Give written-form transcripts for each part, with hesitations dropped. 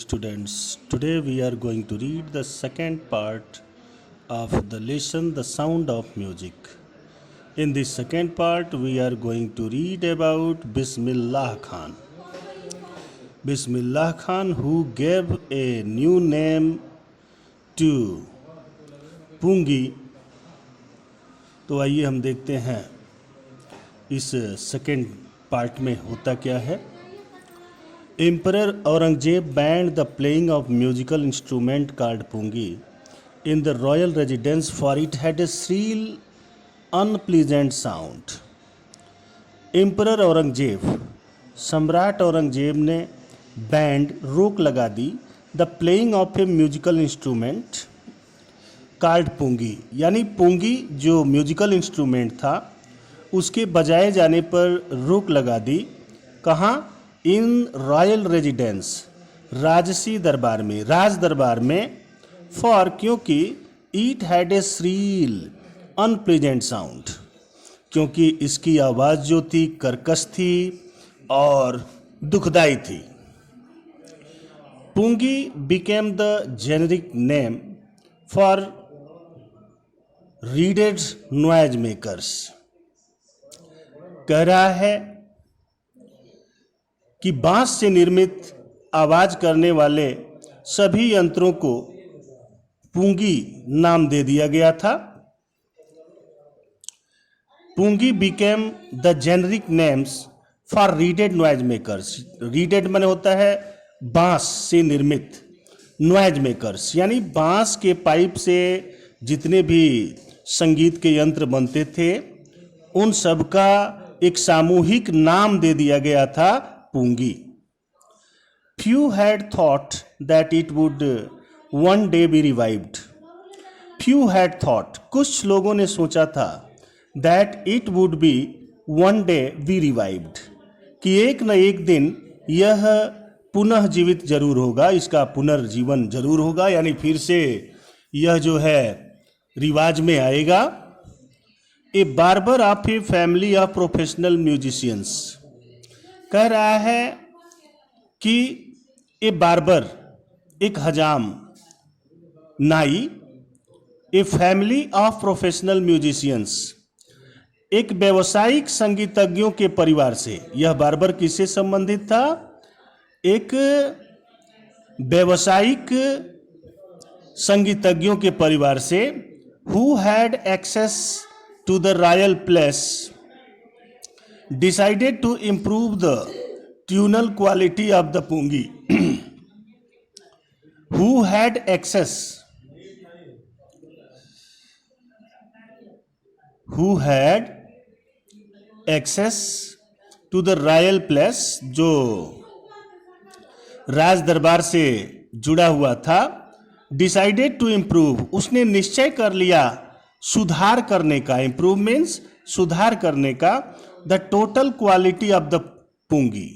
students. Today we are going to read the second part of the lesson The Sound of Music. In this second part, we are going to read about Bismillah Khan. Bismillah Khan, who gave a new name to Pungi. तो आइए हम देखते हैं इस second part में होता क्या है. Emperor Aurangzeb banned the playing of musical instrument called pungi in the royal residence, for it had a shrill, unpleasant sound. Emperor Aurangzeb, सम्राट औरंगजेब ने बैंड रोक लगा दी the playing of a musical instrument called pungi, यानी पुंगी जो musical instrument था उसके बजाए जाने पर रोक लगा दी. कहाँ? इन रॉयल रेजिडेंस, राजसी दरबार में, राज दरबार में. फॉर, क्योंकि it had a Srila unpleasant sound, क्योंकि इसकी आवाज़ जो थी कर्कश थी और दुखदाई थी. Pungi became the generic name for reeded noise makers. कह रहा है कि बांस से निर्मित आवाज करने वाले सभी यंत्रों को पुंगी नाम दे दिया गया था. Pungi became the generic names for reeded noise makers. Reeded माने होता है बांस से निर्मित, नॉइज मेकर्स यानी बांस के पाइप से जितने भी संगीत के यंत्र बनते थे उन सब का एक सामूहिक नाम दे दिया गया था पुंगी. Few had thought that it would one day be revived. Few had thought, कुछ लोगों ने सोचा था that it would be one day be revived, कि एक न एक दिन यह पुनः जीवित जरूर होगा, इसका पुनर्जीवन जरूर होगा, यानी फिर से यह जो है रिवाज में आएगा. A barber of a family of professional musicians, कह रहा है कि ए बार्बर, एक हजाम, नाई, a family of professional musicians, एक व्यावसायिक संगीतज्ञों के परिवार से. यह बार्बर किससे संबंधित था? एक व्यावसायिक संगीतज्ञों के परिवार से. Who had access to the royal palace decided to improve the tonal quality of the pungi. Who had access to the royal place, जो राज दरबार से जुड़ा हुआ था. डिसाइडेड टू इम्प्रूव, उसने निश्चय कर लिया सुधार करने का. इम्प्रूव मीन्स सुधार करने का. The total quality of the pungi,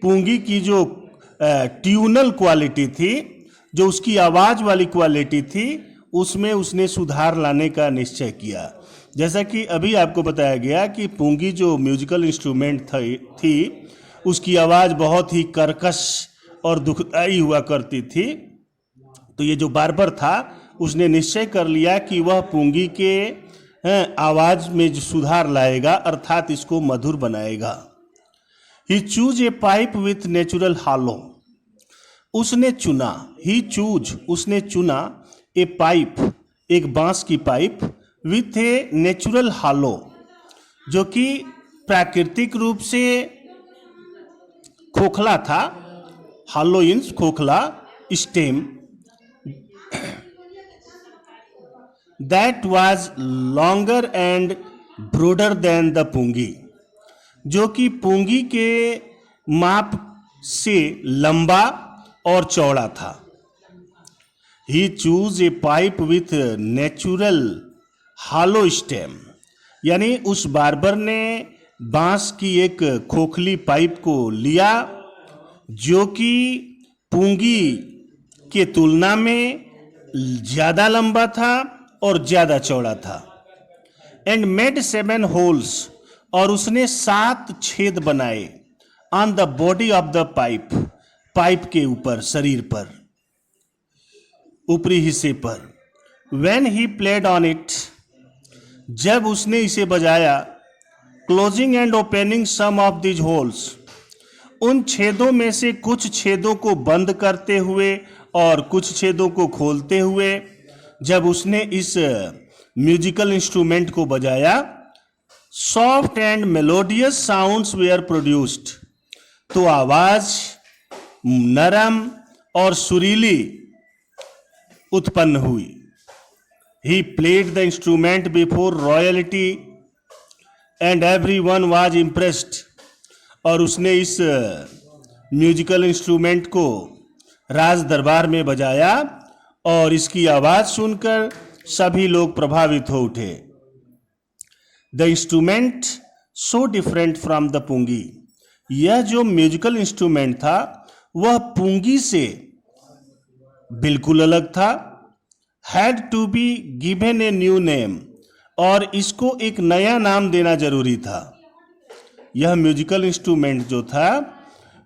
पुंगी की जो ट्यूनल क्वालिटी थी, जो उसकी आवाज वाली क्वालिटी थी, उसमें उसने सुधार लाने का निश्चय किया. जैसा कि अभी आपको बताया गया कि पुंगी जो म्यूजिकल इंस्ट्रूमेंट थी उसकी आवाज बहुत ही कर्कश और दुखदाई हुआ करती थी. तो ये जो बार्बर था उसने निश्चय कर लिया कि वह पुंगी के आवाज में जो सुधार लाएगा, अर्थात इसको मधुर बनाएगा. He chose a pipe with natural hollow, उसने चुना. ही चूज, उसने चुना. ए पाइप, एक बांस की पाइप. विथ ए नेचुरल हालो, जो कि प्राकृतिक रूप से खोखला था. हालो इंस खोखला. Stem that was longer and broader than the pungi, जो कि पुंगी के माप से लंबा और चौड़ा था. He chose a pipe with natural hollow stem, यानी उस बार्बर ने बांस की एक खोखली पाइप को लिया जो कि पुंगी के तुलना में ज्यादा लंबा था और ज्यादा चौड़ा था. एंड मेड 7 होल्स, और उसने 7 छेद बनाए. On the body of the pipe, pipe के ऊपर, शरीर पर, ऊपरी हिस्से पर। When he played on it, जब उसने इसे बजाया, closing and opening some of these holes, उन छेदों में से कुछ छेदों को बंद करते हुए और कुछ छेदों को खोलते हुए जब उसने इस म्यूजिकल इंस्ट्रूमेंट को बजाया, soft and melodious sounds were produced, तो आवाज नरम और सुरीली उत्पन्न हुई। He played the instrument before royalty and everyone was impressed, और उसने इस म्यूजिकल इंस्ट्रूमेंट को राज दरबार में बजाया और इसकी आवाज सुनकर सभी लोग प्रभावित हो उठे। The instrument so different from the pungi, यह जो म्यूजिकल इंस्ट्रूमेंट था वह पुंगी से बिल्कुल अलग था। Had to be given a new name, और इसको एक नया नाम देना जरूरी था। यह म्यूजिकल इंस्ट्रूमेंट जो था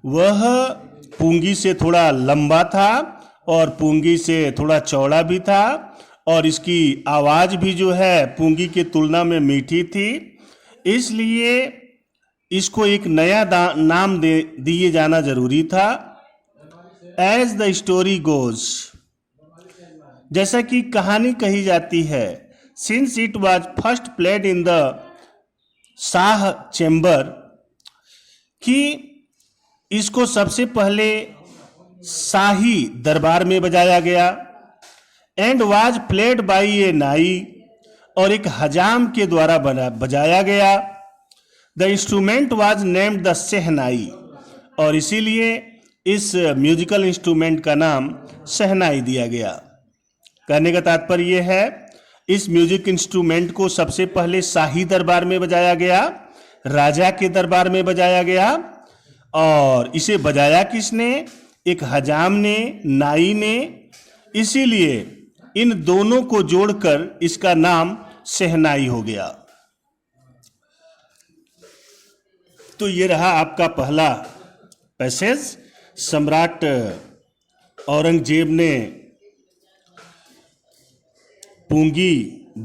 वह पुंगी से थोड़ा लंबा था और पुंगी से थोड़ा चौड़ा भी था, और इसकी आवाज भी जो है पुंगी के तुलना में मीठी थी, इसलिए इसको एक नया नाम दिए जाना जरूरी था। एज द स्टोरी गोज, जैसा कि कहानी कही जाती है, since it was first played in the Shah chamber, कि इसको सबसे पहले शाही दरबार में बजाया गया, and was played by a nai, और एक हजाम के द्वारा बजाया गया। The instrument was named the shehnai, और इसीलिए इस म्यूजिकल इंस्ट्रूमेंट का नाम शहनाई दिया गया। कहने का तात्पर्य यह है, इस म्यूजिक इंस्ट्रूमेंट को सबसे पहले शाही दरबार में बजाया गया, राजा के दरबार में बजाया गया, और इसे बजाया किसने? एक हजाम ने, नाई ने, इसीलिए इन दोनों को जोड़कर इसका नाम शहनाई हो गया। तो ये रहा आपका पहला पैसेज। सम्राट औरंगजेब ने पुंगी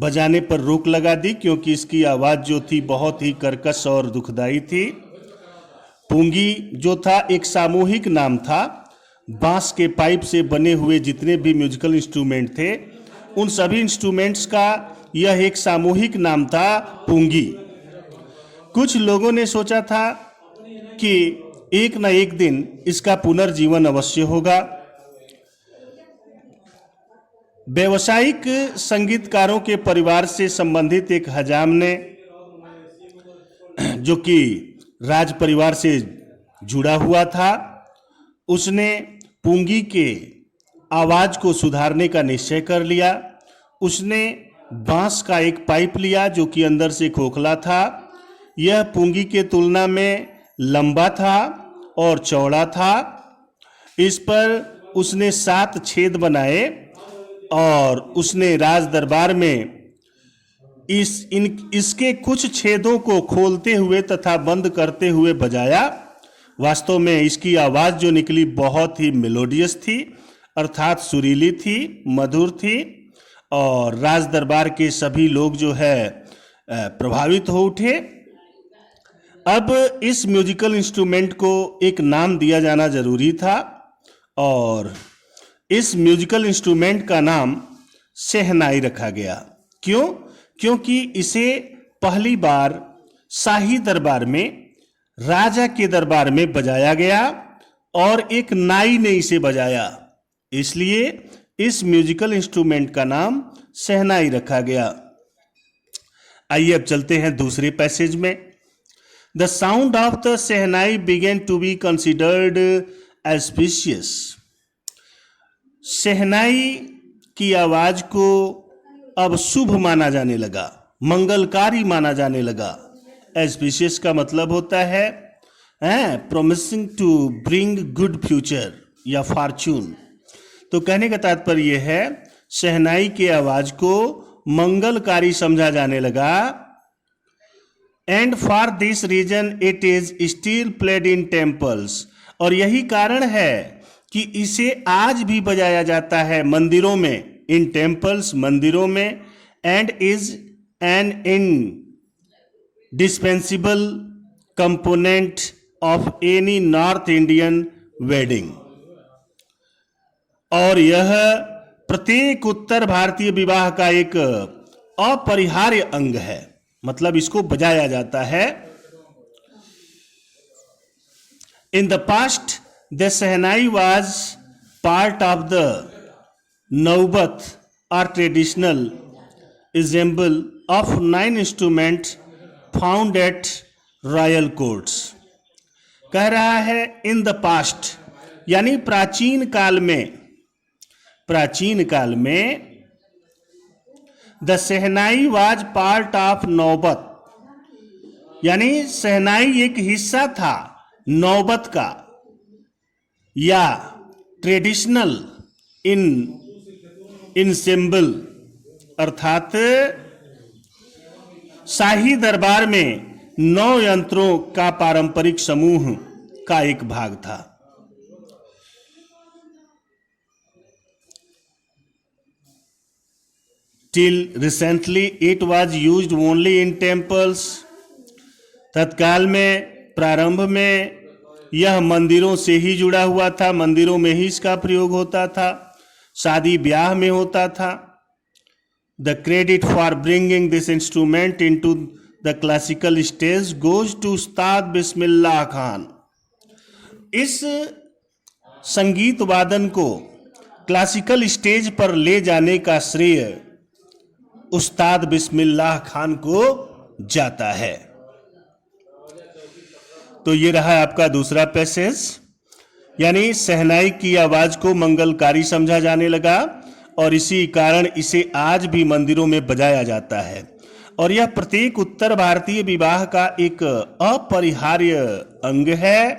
बजाने पर रोक लगा दी क्योंकि इसकी आवाज जो थी बहुत ही कर्कश और दुखदाई थी। पुंगी जो था एक सामूहिक नाम था। बांस के पाइप से बने हुए जितने भी म्यूजिकल इंस्ट्रूमेंट थे उन सभी इंस्ट्रूमेंट्स का यह एक सामूहिक नाम था, पुंगी। कुछ लोगों ने सोचा था कि एक न एक दिन इसका पुनर्जीवन अवश्य होगा। व्यावसायिक संगीतकारों के परिवार से संबंधित एक हजाम ने, जो कि राज परिवार से जुड़ा हुआ था, उसने पुंगी के आवाज को सुधारने का निश्चय कर लिया। उसने बांस का एक पाइप लिया जो कि अंदर से खोखला था। यह पुंगी के तुलना में लंबा था और चौड़ा था। इस पर उसने 7 छेद बनाए और उसने राज दरबार में इसके कुछ छेदों को खोलते हुए तथा बंद करते हुए बजाया। वास्तव में इसकी आवाज जो निकली बहुत ही मेलोडियस थी, अर्थात सुरीली थी, मधुर थी, और राज दरबार के सभी लोग जो है प्रभावित हो उठे। अब इस म्यूजिकल इंस्ट्रूमेंट को एक नाम दिया जाना जरूरी था और इस म्यूजिकल इंस्ट्रूमेंट का नाम शहनाई रखा गया। क्यों? क्योंकि इसे पहली बार शाही दरबार में, राजा के दरबार में बजाया गया और एक नाई ने इसे बजाया, इसलिए इस म्यूजिकल इंस्ट्रूमेंट का नाम शहनाई रखा गया। आइए अब चलते हैं दूसरे पैसेज में। The sound of the shehnai began to be considered auspicious. शहनाई की आवाज को अब शुभ माना जाने लगा, मंगलकारी माना जाने लगा। एस्पिशियस का मतलब होता है promising to bring good future या फॉर्चून। तो कहने का तात्पर्य यह है, शहनाई की आवाज को मंगलकारी समझा जाने लगा। And for this reason it is still played in temples, और यही कारण है कि इसे आज भी बजाया जाता है मंदिरों में, इन टेम्पल्स, मंदिरों में, and is an indispensable component of any north Indian wedding. और यह प्रत्येक उत्तर भारतीय विवाह का एक अपरिहार्य अंग है, मतलब इसको बजाया जाता है। In the past the shehnai was part of the नौबत और traditional ensemble of 9 instruments found at royal courts. कह रहा है इन द पास्ट, यानी प्राचीन काल में the shehnai was part of नौबत, यानी शहनाई एक हिस्सा था नौबत का, या ट्रेडिशनल इंसेम्बल अर्थात शाही दरबार में 9 यंत्रों का पारंपरिक समूह का एक भाग था। Till recently it was used only in temples. तत्काल में, प्रारंभ में यह मंदिरों से ही जुड़ा हुआ था, मंदिरों में ही इसका प्रयोग होता था, शादी ब्याह में होता था। The credit for bringing this instrument into the classical stage goes to उस्ताद बिस्मिल्लाह खान। इस संगीत वादन को क्लासिकल स्टेज पर ले जाने का श्रेय उस्ताद बिस्मिल्लाह खान को जाता है। तो ये रहा आपका दूसरा पैसेज, यानी शहनाई की आवाज को मंगलकारी समझा जाने लगा और इसी कारण इसे आज भी मंदिरों में बजाया जाता है। और यह प्रत्येक उत्तर भारतीय विवाह का एक अपरिहार्य अंग है।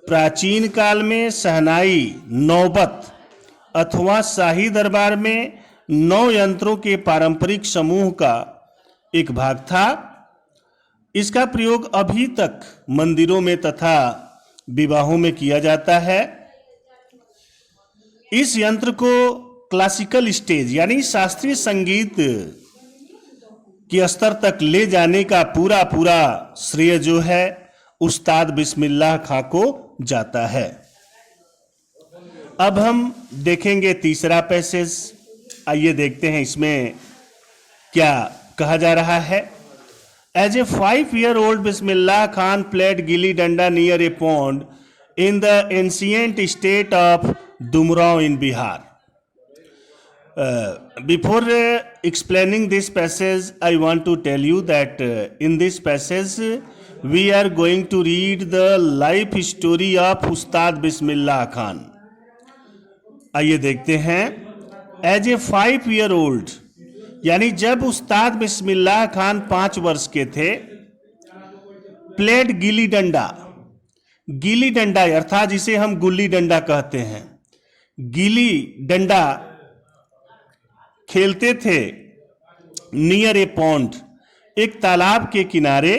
प्राचीन काल में शहनाई नौबत अथवा शाही दरबार में 9 यंत्रों के पारंपरिक समूह का एक भाग था। इसका प्रयोग अभी तक मंदिरों में तथा विवाहों में किया जाता है। इस यंत्र को क्लासिकल स्टेज यानी शास्त्रीय संगीत के स्तर तक ले जाने का पूरा श्रेय जो है उस्ताद बिस्मिल्लाह खां को जाता है। अब हम देखेंगे तीसरा पैसेज। आइए देखते हैं इसमें क्या कहा जा रहा है। As a 5-year-old Bismillah Khan played gilli danda near a pond in the ancient state of Dumrao in Bihar. Before explaining this passage, I want to tell you that in this passage we are going to read the life story of Ustad Bismillah Khan. आइए देखते हैं। As a 5-year-old, यानी जब उस्ताद बिस्मिल्लाह खान 5 वर्ष के थे, played gilli डंडा, गिली डंडा अर्थात जिसे हम गुल्ली डंडा कहते हैं, गिली डंडा खेलते थे नियर ए पॉन्ड, एक तालाब के किनारे,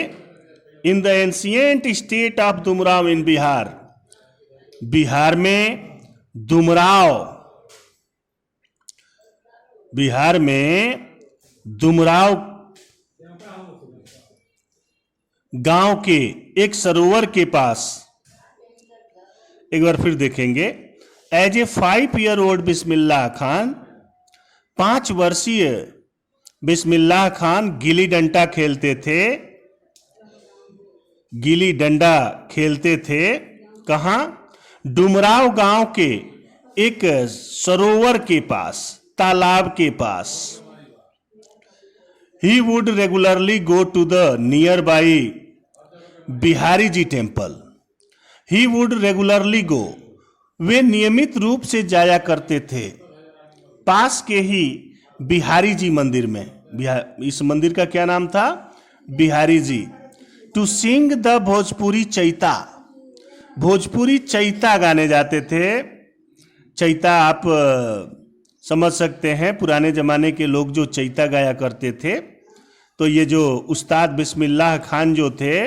in the ancient state of Dumraon in Bihar, Bihar में दुमराव, बिहार में दुमराव गांव के एक सरोवर के पास। एक बार फिर देखेंगे। As a 5-year-old Bismillah Khan, 5 वर्षीय बिस्मिल्लाह खान गिली डंडा खेलते थे, गिली डंडा खेलते थे कहां? डुमराव गांव के एक सरोवर के पास, तालाब के पास। He would regularly go to the nearby Bihari ji temple. He would regularly go, वे नियमित रूप से जाया करते थे पास के ही बिहारी जी मंदिर में। इस मंदिर का क्या नाम था? Bihari ji. To sing the Bhojpuri chaita, Bhojpuri चैता गाने जाते थे। चैता आप समझ सकते हैं, पुराने जमाने के लोग जो चैता गाया करते थे। तो ये जो उस्ताद बिस्मिल्लाह खान जो थे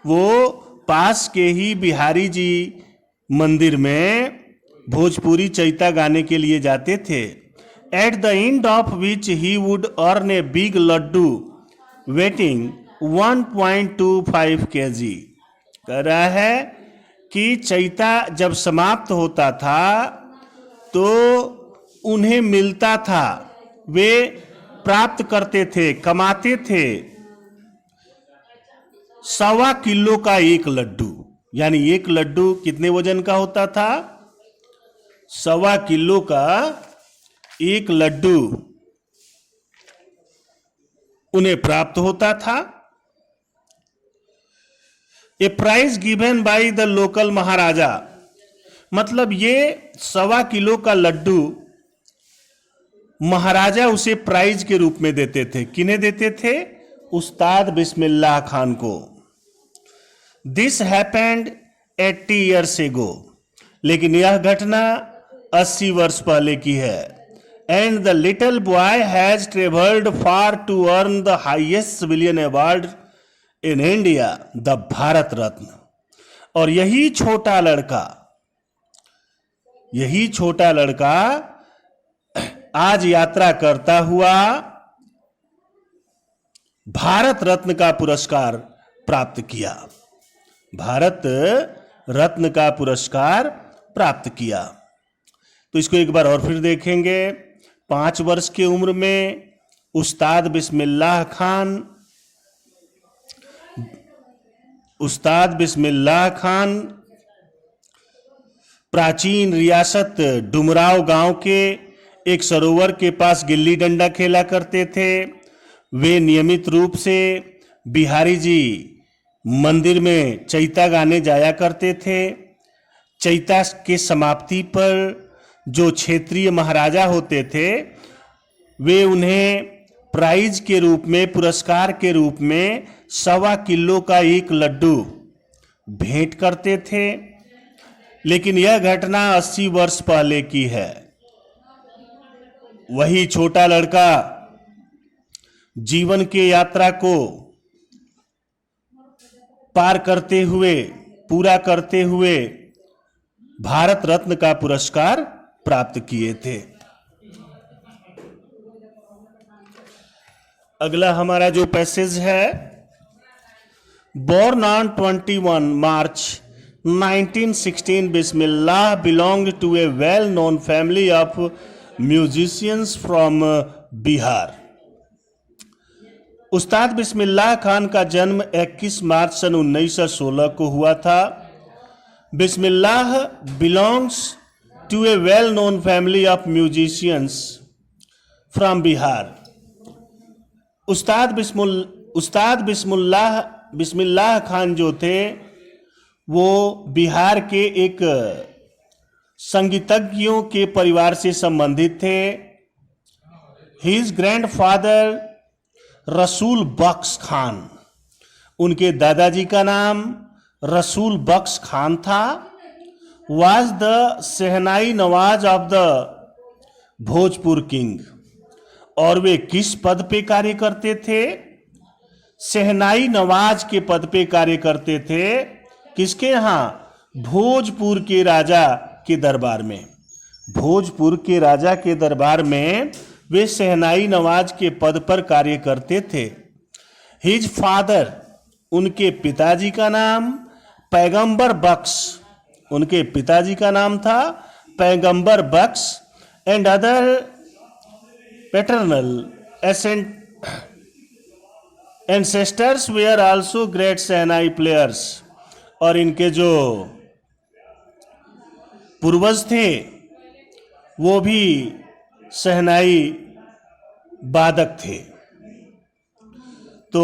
वो पास के ही बिहारी जी मंदिर में भोजपुरी चैता गाने के लिए जाते थे। At the end of which he would earn a big laddu weighing 1.25 kg। कह रहा है कि चैता जब समाप्त होता था तो उन्हें मिलता था, वे प्राप्त करते थे, कमाते थे 1.25 किलो का एक लड्डू। यानी एक लड्डू कितने वजन का होता था? 1.25 किलो का एक लड्डू उन्हें प्राप्त होता था। A prize given by the local Maharaja, मतलब ये 1.25 किलो का लड्डू महाराजा उसे प्राइज के रूप में देते थे। किन्हें देते थे? उस्ताद बिस्मिल्लाह खान को। दिस हैपेंड 80 years ago, लेकिन यह घटना 80 वर्ष पहले की है। And the little boy has travelled far to earn the highest civilian award in India, the Bharat Ratna. और यही छोटा लड़का आज यात्रा करता हुआ भारत रत्न का पुरस्कार प्राप्त किया। भारत रत्न का पुरस्कार प्राप्त किया। तो इसको एक बार और फिर देखेंगे। 5 वर्ष की उम्र में उस्ताद बिस्मिल्लाह खान प्राचीन रियासत डुमराव गांव के एक सरोवर के पास गिल्ली डंडा खेला करते थे। वे नियमित रूप से बिहारी जी मंदिर में चैता गाने जाया करते थे। चैता के समाप्ति पर जो क्षेत्रीय महाराजा होते थे वे उन्हें प्राइज के रूप में, पुरस्कार के रूप में 1.25 किलो का एक लड्डू भेंट करते थे। लेकिन यह घटना 80 वर्ष पहले की है। वही छोटा लड़का जीवन के यात्रा को पार करते हुए, पूरा करते हुए भारत रत्न का पुरस्कार प्राप्त किए थे। अगला हमारा जो पैसेज है, born on 21 March 1916, Bismillah belong to a well known family of musicians from Bihar. Ustad Bismillah Khan का जन्म 21 मार्च सन 1916 को हुआ था। Bismillah belongs to a well known family of musicians from Bihar. Ustad Bismillah Khan जो थे वो बिहार के एक संगीतज्ञों के परिवार से संबंधित थे। हिज ग्रैंडफादर रसूल बख्श खान, उनके दादाजी का नाम रसूल बख्श खान था। Was the shehnai Nawaz of the Bhojpur king. और वे किस पद पे कार्य करते थे? शहनाई नवाज के पद पे कार्य करते थे। किसके यहाँ? भोजपुर के राजा के दरबार में। भोजपुर के राजा के दरबार में वे शहनाई नवाज के पद पर कार्य करते थे। हिज फादर, उनके पिताजी का नाम पैगंबर बख्श, उनके पिताजी का नाम था Paigambar Bakhsh. And other paternal ancestors were also great shehnai players. और इनके जो पूर्वज थे वो भी शहनाई वादक थे। तो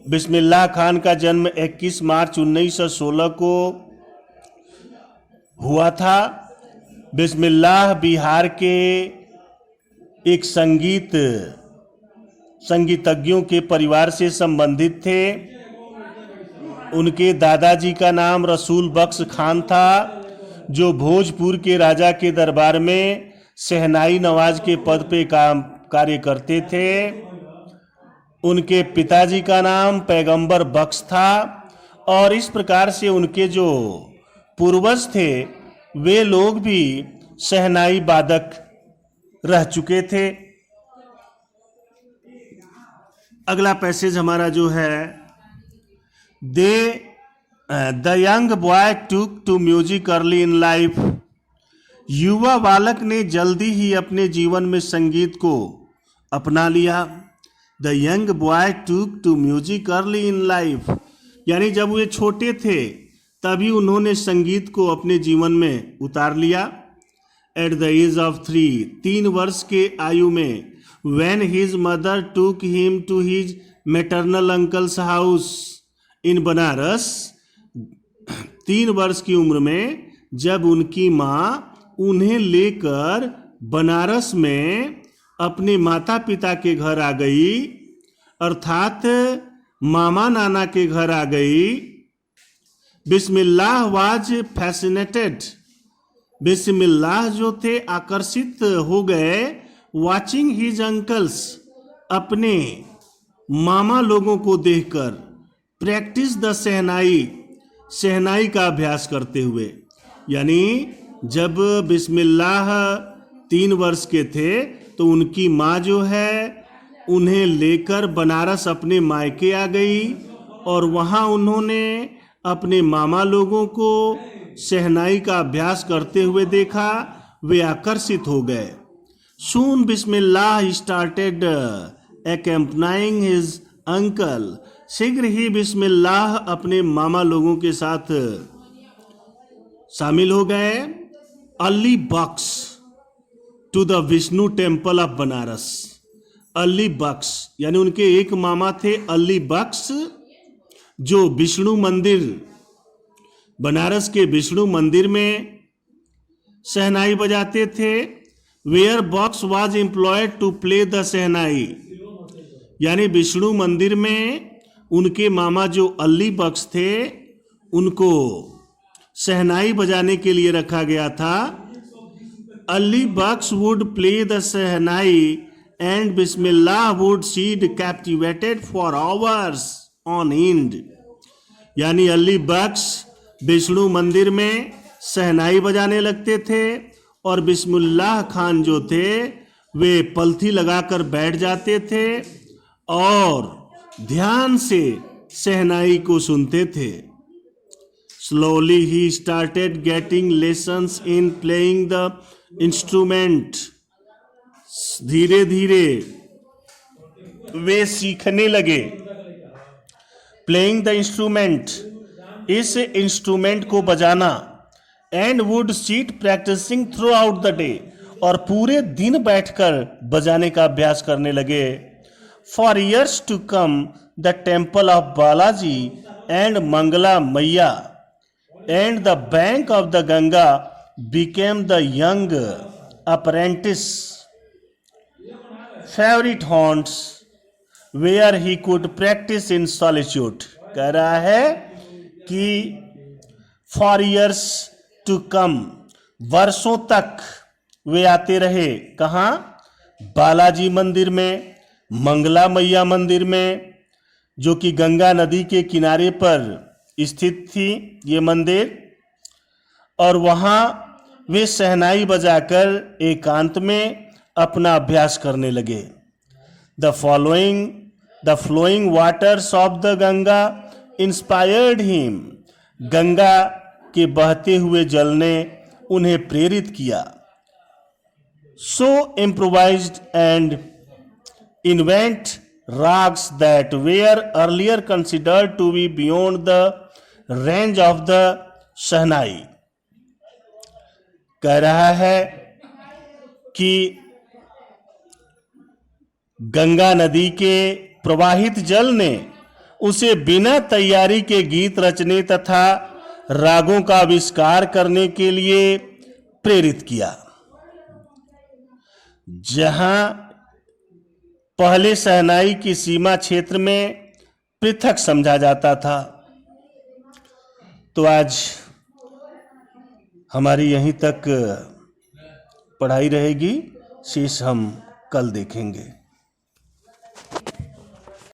बिस्मिल्लाह खान का जन्म 21 मार्च 1916 को हुआ था। बिस्मिल्लाह बिहार के एक संगीतज्ञों के परिवार से संबंधित थे। उनके दादाजी का नाम रसूल बख्श खान था, जो भोजपुर के राजा के दरबार में शहनाई नवाज के पद पे कार्य करते थे। उनके पिताजी का नाम पैगंबर बख्श था और इस प्रकार से उनके जो पूर्वज थे वे लोग भी शहनाई वादक रह चुके थे। अगला पैसेज हमारा जो है, the young boy took to music early in life. युवा बालक ने जल्दी ही अपने जीवन में संगीत को अपना लिया। The young boy took to music early in life, यानी जब वे छोटे थे तभी उन्होंने संगीत को अपने जीवन में उतार लिया। एट द एज ऑफ 3 वर्ष के आयु में, when his mother took him to his maternal uncle's house in Banaras, 3 वर्ष की उम्र में जब उनकी माँ उन्हें लेकर बनारस में अपने माता पिता के घर आ गई, अर्थात मामा नाना के घर आ गई। बिस्मिल्लाह वाज फैसिनेटेड, बिस्मिल्लाह जो थे आकर्षित हो गए। वॉचिंग हिज अंकल्स, अपने मामा लोगों को देखकर। प्रैक्टिस द शहनाई, शहनाई का अभ्यास करते हुए, यानी जब बिस्मिल्लाह 3 वर्ष के थे तो उनकी माँ जो है उन्हें लेकर बनारस अपने मायके आ गई और वहाँ उन्होंने अपने मामा लोगों को शहनाई का अभ्यास करते हुए देखा। वे आकर्षित हो गए। Soon Bismillah started accompanying his uncle. शीघ्र ही बिस्मिल्लाह अपने मामा लोगों के साथ शामिल हो गए। Ali Bakhsh to the Vishnu temple of Banaras. Ali Bakhsh यानी उनके एक मामा थे अली बख्श, जो विष्णु मंदिर, बनारस के विष्णु मंदिर में शहनाई बजाते थे। Where Bux was employed to play the shehnai, यानी विष्णु मंदिर में उनके मामा जो अली बख्श थे उनको शहनाई बजाने के लिए रखा गया था। Ali Bakhsh would play the shehnai and Bismillah would sit captivated for hours on end, यानी अली बख्श विष्णु मंदिर में शहनाई बजाने लगते थे और बिस्मिल्लाह खान जो थे वे पलथी लगाकर बैठ जाते थे और ध्यान से शहनाई को सुनते थे। Slowly he started getting lessons in playing the instrument. धीरे धीरे वे सीखने लगे। प्लेइंग द इंस्ट्रूमेंट, इस इंस्ट्रूमेंट को बजाना। And would sit practising throughout the day, और पूरे दिन बैठकर बजाने का अभ्यास करने लगे। For years to come the temple of Balaji and Mangala Maiya and the bank of the Ganga became the young apprentice favourite haunts where he could practise in solitude. कह रहा है कि फॉर ईयर्स टू कम, वर्षों तक वे आते रहे। कहाँ? बालाजी मंदिर में, मंगला मैया मंदिर में, जो कि गंगा नदी के किनारे पर स्थित थी ये मंदिर, और वहाँ वे शहनाई बजाकर एकांत में अपना अभ्यास करने लगे। The flowing waters of the Ganga inspired him, Ganga के बहते हुए जल ने उन्हें प्रेरित किया। So improvised and invent rags that were earlier considered to be beyond the range of the शहनाई। कह रहा है कि गंगा नदी के प्रवाहित जल ने उसे बिना तैयारी के गीत रचने तथा रागों का आविष्कार करने के लिए प्रेरित किया। जहां पहले शहनाई की सीमा क्षेत्र में पृथक समझा जाता था। तो आज हमारी यहीं तक पढ़ाई रहेगी, शेष हम कल देखेंगे।